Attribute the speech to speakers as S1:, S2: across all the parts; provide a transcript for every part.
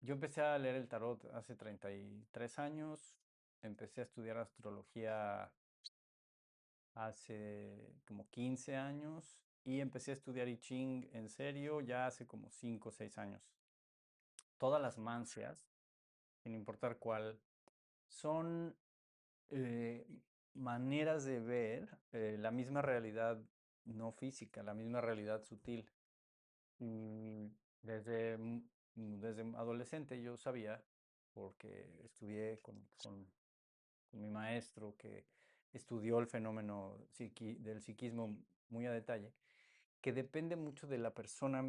S1: Yo empecé a leer el tarot hace 33 años, empecé a estudiar astrología hace como 15 años y empecé a estudiar I Ching en serio ya hace como 5 o 6 años. Todas las mancias, sin importar cuál, son eh, maneras de ver la misma realidad no física, la misma realidad sutil. Y desde adolescente yo sabía, porque estudié con mi maestro que estudió el fenómeno del psiquismo muy a detalle, que depende mucho de la persona,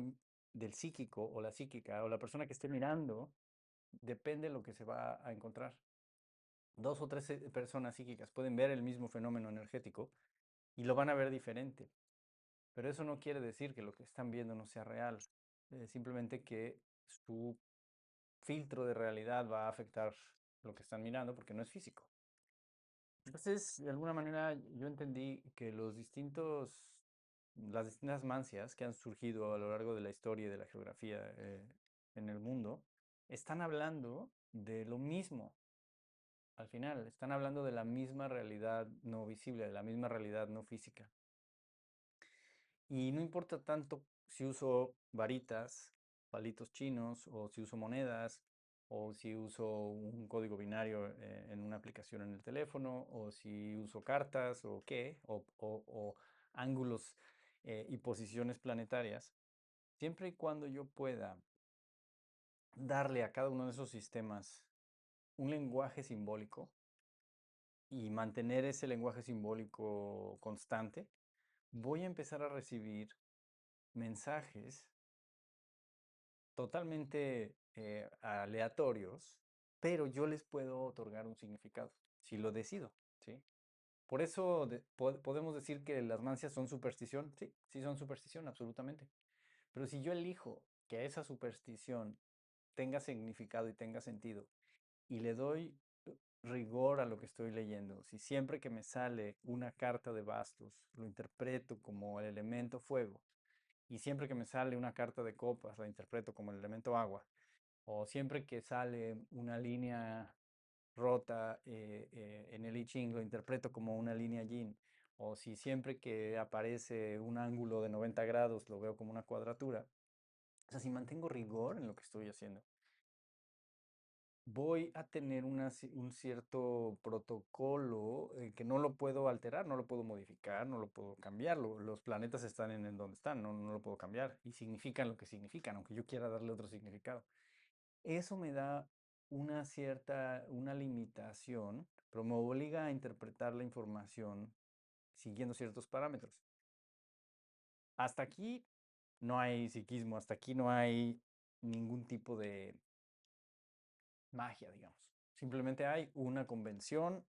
S1: del psíquico o la psíquica o la persona que esté mirando, depende de lo que se va a encontrar. Dos o tres personas psíquicas pueden ver el mismo fenómeno energético y lo van a ver diferente, pero eso no quiere decir que lo que están viendo no sea real, simplemente que su filtro de realidad va a afectar lo que están mirando porque no es físico. Entonces, de alguna manera, yo entendí que las distintas mancias que han surgido a lo largo de la historia y de la geografía en el mundo, están hablando de lo mismo. Al final, están hablando de la misma realidad no visible, de la misma realidad no física. Y no importa tanto si uso varitas, palitos chinos, o si uso monedas, o si uso un código binario en una aplicación en el teléfono, o si uso cartas, o qué, o ángulos y posiciones planetarias, siempre y cuando yo pueda darle a cada uno de esos sistemas un lenguaje simbólico y mantener ese lenguaje simbólico constante, voy a empezar a recibir mensajes totalmente aleatorios, pero yo les puedo otorgar un significado, si lo decido, ¿sí? Por eso podemos decir que las mancias son superstición, sí, sí son superstición, absolutamente. Pero si yo elijo que esa superstición tenga significado y tenga sentido, y le doy rigor a lo que estoy leyendo, si siempre que me sale una carta de bastos, lo interpreto como el elemento fuego, y siempre que me sale una carta de copas, la interpreto como el elemento agua, o siempre que sale una línea rota en el I Ching, lo interpreto como una línea yin, o si siempre que aparece un ángulo de 90 grados lo veo como una cuadratura. O sea, si mantengo rigor en lo que estoy haciendo, voy a tener un cierto protocolo que no lo puedo alterar, no lo puedo modificar, no lo puedo cambiar. Los planetas están en donde están, no lo puedo cambiar y significan lo que significan, aunque yo quiera darle otro significado. Eso me da una limitación, pero me obliga a interpretar la información siguiendo ciertos parámetros. Hasta aquí no hay psiquismo, hasta aquí no hay ningún tipo de magia, digamos. Simplemente hay una convención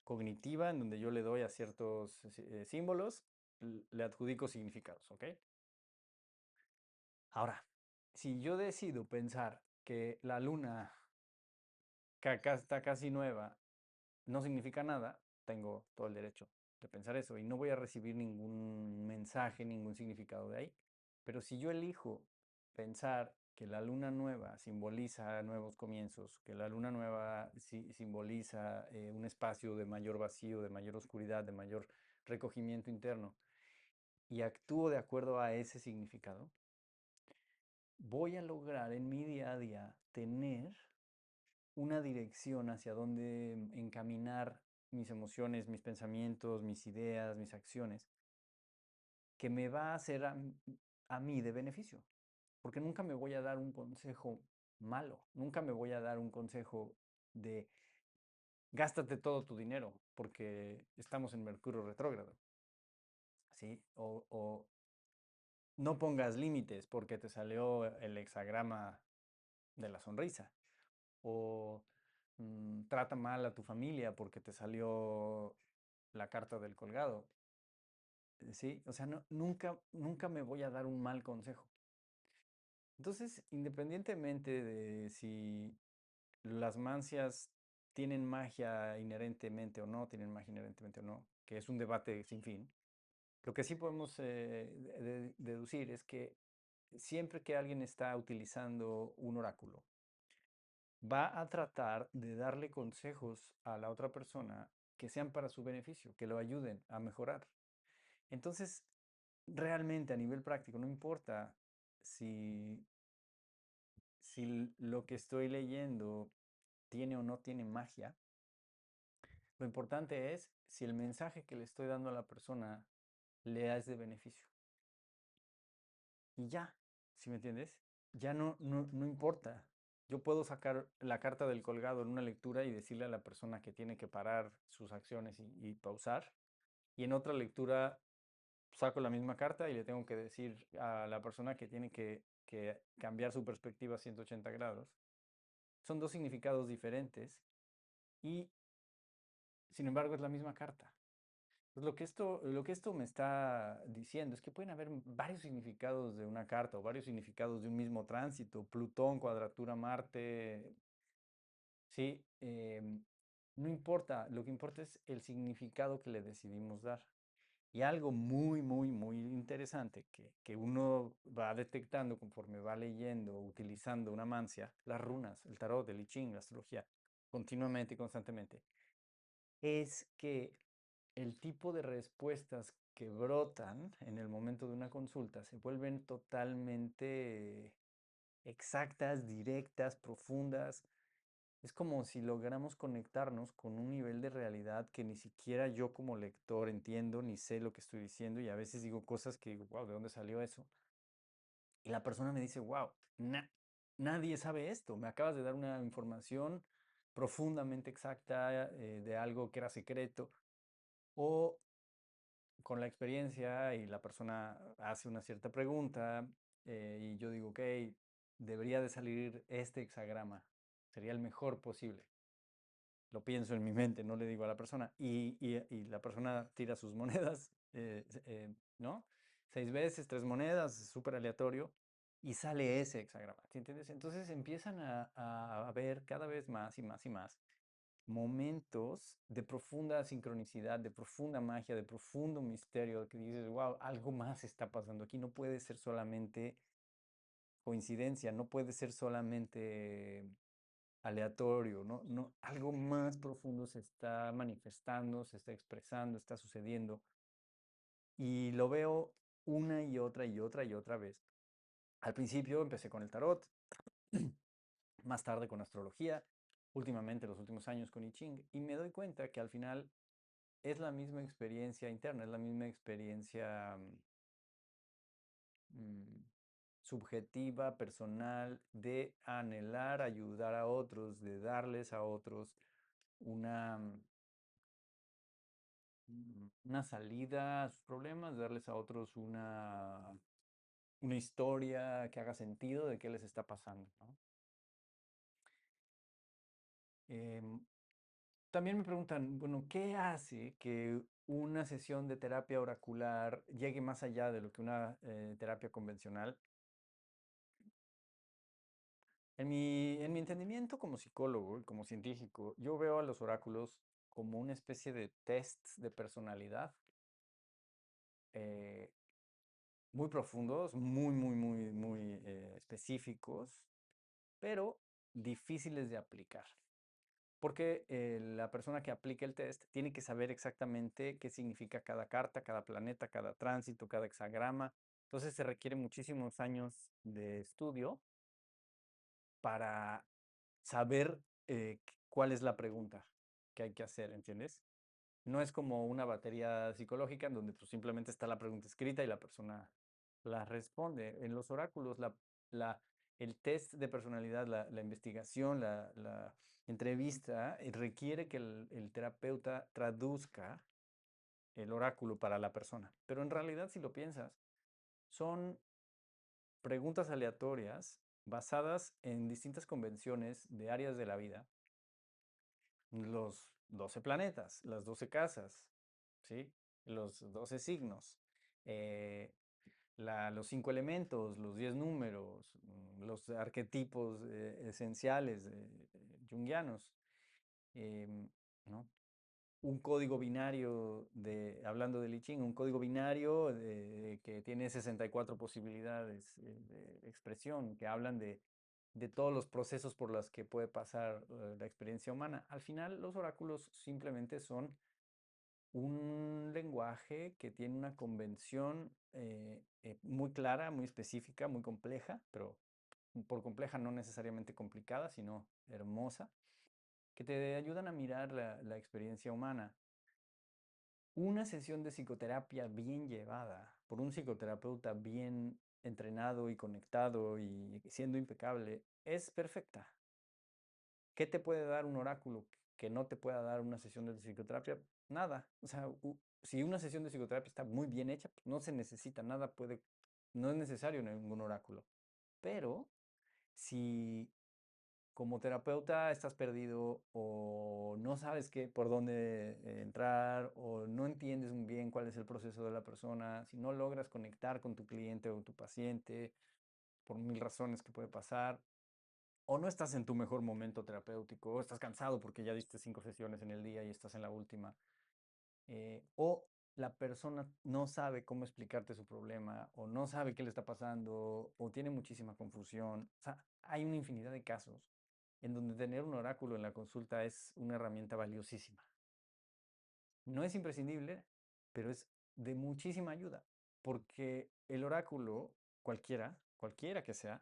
S1: cognitiva en donde yo le doy a ciertos símbolos, le adjudico significados, ¿ok? Ahora, si yo decido pensar que la luna que acá está casi nueva no significa nada, tengo todo el derecho de pensar eso y no voy a recibir ningún mensaje, ningún significado de ahí. Pero si yo elijo pensar que la luna nueva simboliza nuevos comienzos, que la luna nueva simboliza un espacio de mayor vacío, de mayor oscuridad, de mayor recogimiento interno, y actúo de acuerdo a ese significado, voy a lograr en mi día a día tener una dirección hacia dónde encaminar mis emociones, mis pensamientos, mis ideas, mis acciones, que me va a hacer a mí de beneficio. Porque nunca me voy a dar un consejo malo, nunca me voy a dar un consejo de gástate todo tu dinero, porque estamos en Mercurio retrógrado, ¿sí? O no pongas límites porque te salió el hexagrama de la sonrisa. O trata mal a tu familia porque te salió la carta del colgado. ¿Sí? O sea, nunca me voy a dar un mal consejo. Entonces, independientemente de si las mancias tienen magia inherentemente o no, tienen magia inherentemente o no, que es un debate sin fin, lo que sí podemos deducir es que siempre que alguien está utilizando un oráculo, va a tratar de darle consejos a la otra persona que sean para su beneficio, que lo ayuden a mejorar. Entonces, realmente a nivel práctico, no importa si, si lo que estoy leyendo tiene o no tiene magia, lo importante es si el mensaje que le estoy dando a la persona le es de beneficio. Y ya, ¿sí me entiendes? Ya no importa. Yo puedo sacar la carta del colgado en una lectura y decirle a la persona que tiene que parar sus acciones y pausar. Y en otra lectura saco la misma carta y le tengo que decir a la persona que tiene que cambiar su perspectiva a 180 grados. Son dos significados diferentes y, sin embargo, es la misma carta. Pues lo que esto me está diciendo es que pueden haber varios significados de una carta o varios significados de un mismo tránsito, Plutón, cuadratura Marte, sí, no importa, lo que importa es el significado que le decidimos dar. Y algo muy, muy, muy interesante que uno va detectando conforme va leyendo, utilizando una mancia, las runas, el tarot, el I Ching, la astrología, continuamente y constantemente, es que el tipo de respuestas que brotan en el momento de una consulta se vuelven totalmente exactas, directas, profundas. Es como si logramos conectarnos con un nivel de realidad que ni siquiera yo como lector entiendo ni sé lo que estoy diciendo y a veces digo cosas que digo, wow, ¿de dónde salió eso? Y la persona me dice, wow, nadie sabe esto, me acabas de dar una información profundamente exacta de algo que era secreto. O con la experiencia y la persona hace una cierta pregunta y yo digo, ok, debería de salir este hexagrama, sería el mejor posible. Lo pienso en mi mente, no le digo a la persona. Y la persona tira sus monedas, ¿no? 6 veces, 3 monedas, súper aleatorio, y sale ese hexagrama, ¿sí entiendes? Entonces empiezan a ver cada vez más y más y más momentos de profunda sincronicidad, de profunda magia, de profundo misterio, que dices, wow, algo más está pasando aquí, no puede ser solamente coincidencia, no puede ser solamente aleatorio, ¿no? No, algo más profundo se está manifestando, se está expresando, está sucediendo. Y lo veo una y otra y otra y otra vez. Al principio empecé con el tarot, más tarde con astrología, últimamente los últimos años con I Ching, y me doy cuenta que al final es la misma experiencia interna, es la misma experiencia mm, subjetiva, personal, de anhelar ayudar a otros, de darles a otros una, una salida a sus problemas, darles a otros una historia que haga sentido de qué les está pasando, ¿no? Em, También me preguntan, bueno, ¿qué hace que una sesión de terapia oracular llegue más allá de lo que una terapia convencional? En mi entendimiento como psicólogo y como científico, yo veo a los oráculos como una especie de tests de personalidad eh, muy profundos, muy, muy, muy, muy específicos, pero difíciles de aplicar. Porque la persona que aplica el test tiene que saber exactamente qué significa cada carta, cada planeta, cada tránsito, cada hexagrama. Entonces se requiere muchísimos años de estudio para saber cuál es la pregunta que hay que hacer, ¿entiendes? No es como una batería psicológica en donde pues, simplemente está la pregunta escrita y la persona la responde. En los oráculos, la, el test de personalidad, la investigación, la entrevista, requiere que el terapeuta traduzca el oráculo para la persona. Pero en realidad, si lo piensas, son preguntas aleatorias basadas en distintas convenciones de áreas de la vida, los 12 planetas, las 12 casas, ¿sí? Los 12 signos, eh, los 5 elementos, los 10 números, los arquetipos esenciales junguianos, ¿no? un código binario hablando de I Ching, un código binario que tiene 64 posibilidades de expresión, que hablan de todos los procesos por los que puede pasar la experiencia humana. Al final, los oráculos simplemente son un lenguaje que tiene una convención muy clara, muy específica, muy compleja, pero por compleja no necesariamente complicada, sino hermosa, que te ayudan a mirar la experiencia humana. Una sesión de psicoterapia bien llevada por un psicoterapeuta bien entrenado y conectado y siendo impecable es perfecta. ¿Qué te puede dar un oráculo que no te pueda dar una sesión de psicoterapia? Nada. O sea, si una sesión de psicoterapia está muy bien hecha, pues no se necesita nada, no es necesario ningún oráculo. Pero si como terapeuta estás perdido o no sabes por dónde entrar o no entiendes muy bien cuál es el proceso de la persona, si no logras conectar con tu cliente o tu paciente por mil razones que puede pasar, o no estás en tu mejor momento terapéutico, o estás cansado porque ya diste 5 sesiones en el día y estás en la última, o la persona no sabe cómo explicarte su problema, o no sabe qué le está pasando, o tiene muchísima confusión. O sea, hay una infinidad de casos en donde tener un oráculo en la consulta es una herramienta valiosísima. No es imprescindible, pero es de muchísima ayuda, porque el oráculo, cualquiera que sea,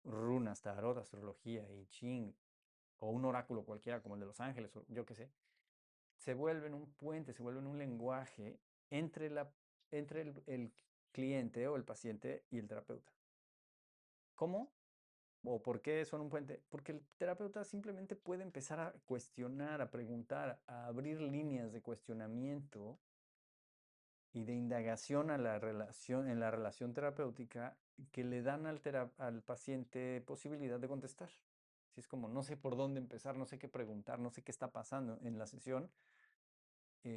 S1: runas, tarot, astrología, I Ching, o un oráculo cualquiera como el de Los Ángeles, o yo qué sé, se vuelven un puente, se vuelven un lenguaje entre, entre el cliente o el paciente y el terapeuta. ¿Cómo? ¿O por qué son un puente? Porque el terapeuta simplemente puede empezar a cuestionar, a preguntar, a abrir líneas de cuestionamiento y de indagación a la relación, en la relación terapéutica que le dan al paciente posibilidad de contestar. Si es como, no sé por dónde empezar, no sé qué preguntar, no sé qué está pasando en la sesión,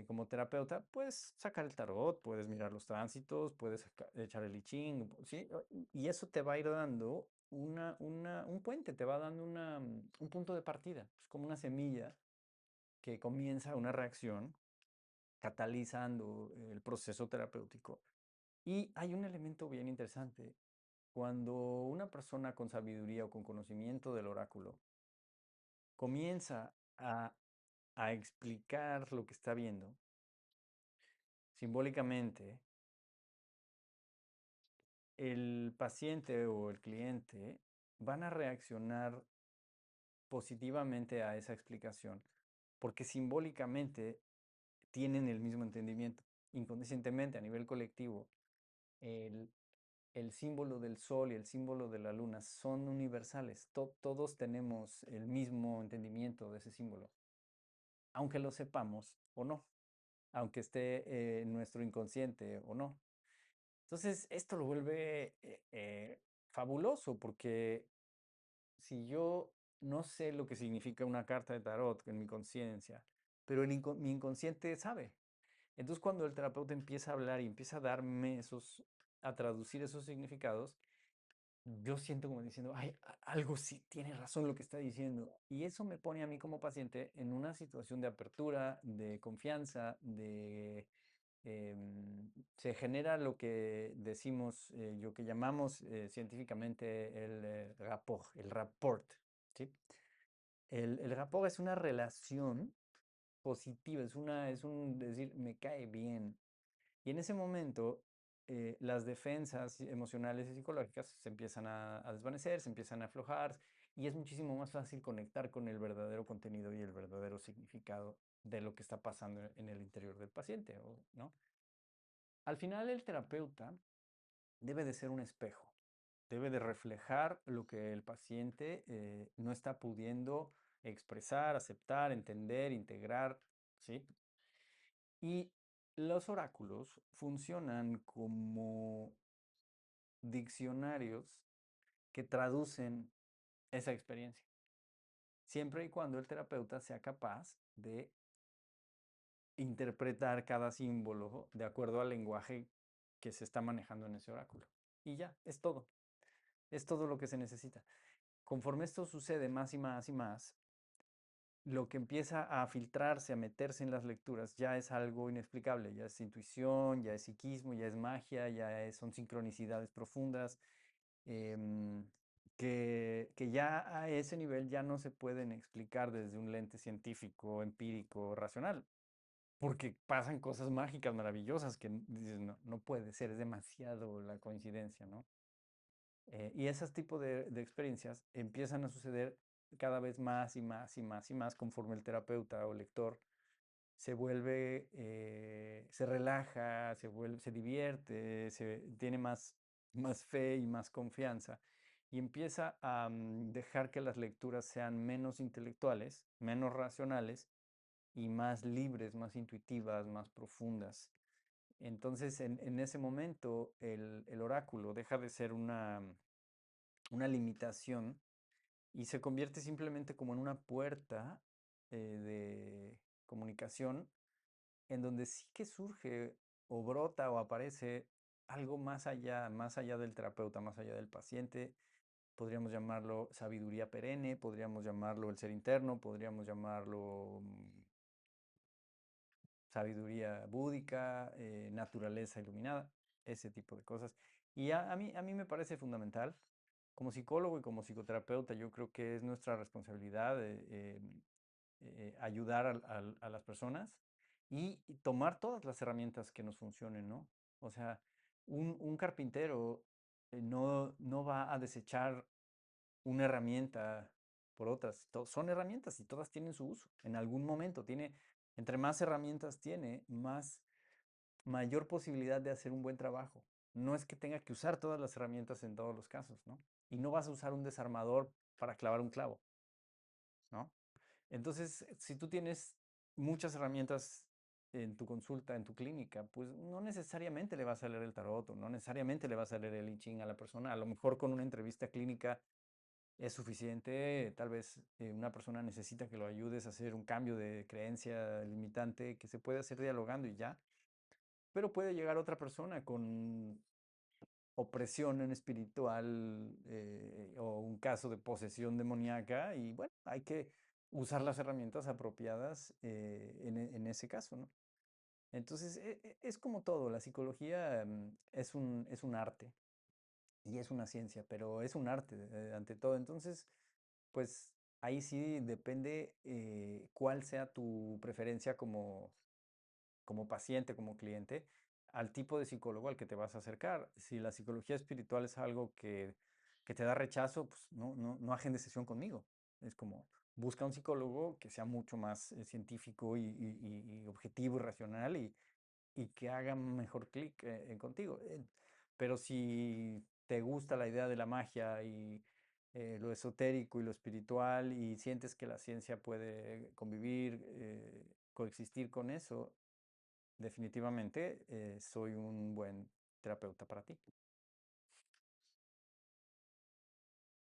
S1: como terapeuta, puedes sacar el tarot, puedes mirar los tránsitos, puedes echar el I Ching, ¿sí? Y eso te va a ir dando un puente, te va dando un punto de partida. Es como una semilla que comienza una reacción catalizando el proceso terapéutico. Y hay un elemento bien interesante. Cuando una persona con sabiduría o con conocimiento del oráculo comienza a explicar lo que está viendo, simbólicamente, el paciente o el cliente van a reaccionar positivamente a esa explicación, porque simbólicamente tienen el mismo entendimiento. Inconscientemente, a nivel colectivo, el, el símbolo del sol y el símbolo de la luna son universales. Todos tenemos el mismo entendimiento de ese símbolo, aunque lo sepamos o no, aunque esté en nuestro inconsciente o no. Entonces, esto lo vuelve fabuloso porque si yo no sé lo que significa una carta de tarot en mi conciencia, pero mi inconsciente sabe. Entonces, cuando el terapeuta empieza a hablar y empieza a darme a traducir esos significados, yo siento como diciendo, ay, algo sí tiene razón lo que está diciendo. Y eso me pone a mí como paciente en una situación de apertura, de confianza, se genera lo que decimos, lo que llamamos científicamente el rapport, ¿sí? El rapport es una relación positiva, es un decir, me cae bien. Y en ese momento, las defensas emocionales y psicológicas se empiezan a desvanecer, se empiezan a aflojar, y es muchísimo más fácil conectar con el verdadero contenido y el verdadero significado de lo que está pasando en el interior del paciente, ¿no? Al final, el terapeuta debe de ser un espejo, debe de reflejar lo que el paciente no está pudiendo expresar, aceptar, entender, integrar, ¿sí? Y los oráculos funcionan como diccionarios que traducen esa experiencia, siempre y cuando el terapeuta sea capaz de interpretar cada símbolo de acuerdo al lenguaje que se está manejando en ese oráculo. Y ya, es todo lo que se necesita. Conforme esto sucede más y más y más, lo que empieza a filtrarse, a meterse en las lecturas, ya es algo inexplicable, ya es intuición, ya es psiquismo, ya es magia, son sincronicidades profundas, em, que ya a ese nivel ya no se pueden explicar desde un lente científico, empírico, racional, porque pasan cosas mágicas, maravillosas, que dices, no, no puede ser, es demasiado la coincidencia, ¿no? Y esos tipos de experiencias empiezan a suceder cada vez más y más y más y más conforme el terapeuta o lector se relaja, se divierte, tiene más fe y más confianza y empieza a dejar que las lecturas sean menos intelectuales, menos racionales y más libres, más intuitivas, más profundas. Entonces, en ese momento, el oráculo deja de ser una limitación y se convierte simplemente como en una puerta de comunicación en donde sí que surge o brota o aparece algo más allá del terapeuta, más allá del paciente. Podríamos llamarlo sabiduría perenne, podríamos llamarlo el ser interno, podríamos llamarlo sabiduría búdica, naturaleza iluminada, ese tipo de cosas. Y a mí me parece fundamental. Como psicólogo y como psicoterapeuta, yo creo que es nuestra responsabilidad ayudar a las personas y tomar todas las herramientas que nos funcionen, ¿no? O sea, un carpintero no va a desechar una herramienta por otras. Son herramientas y todas tienen su uso. En algún momento entre más herramientas tiene, mayor posibilidad de hacer un buen trabajo. No es que tenga que usar todas las herramientas en todos los casos, ¿no? Y no vas a usar un desarmador para clavar un clavo, ¿no? Entonces, si tú tienes muchas herramientas en tu consulta, en tu clínica, pues no necesariamente le vas a leer el tarot o no necesariamente le vas a leer el I Ching a la persona. A lo mejor con una entrevista clínica es suficiente. Tal vez una persona necesita que lo ayudes a hacer un cambio de creencia limitante que se puede hacer dialogando y ya. Pero puede llegar otra persona con opresión en espiritual o un caso de posesión demoníaca y bueno, hay que usar las herramientas apropiadas en ese caso, ¿no? Entonces, es como todo, la psicología es un arte y es una ciencia, pero es un arte ante todo. Entonces, pues ahí sí depende cuál sea tu preferencia como paciente, como cliente, al tipo de psicólogo al que te vas a acercar. Si la psicología espiritual es algo que te da rechazo, pues no agende sesión conmigo. Es como, busca un psicólogo que sea mucho más científico y objetivo y racional y que haga mejor clic contigo. Pero si te gusta la idea de la magia y lo esotérico y lo espiritual y sientes que la ciencia puede convivir, coexistir con eso, definitivamente soy un buen terapeuta para ti.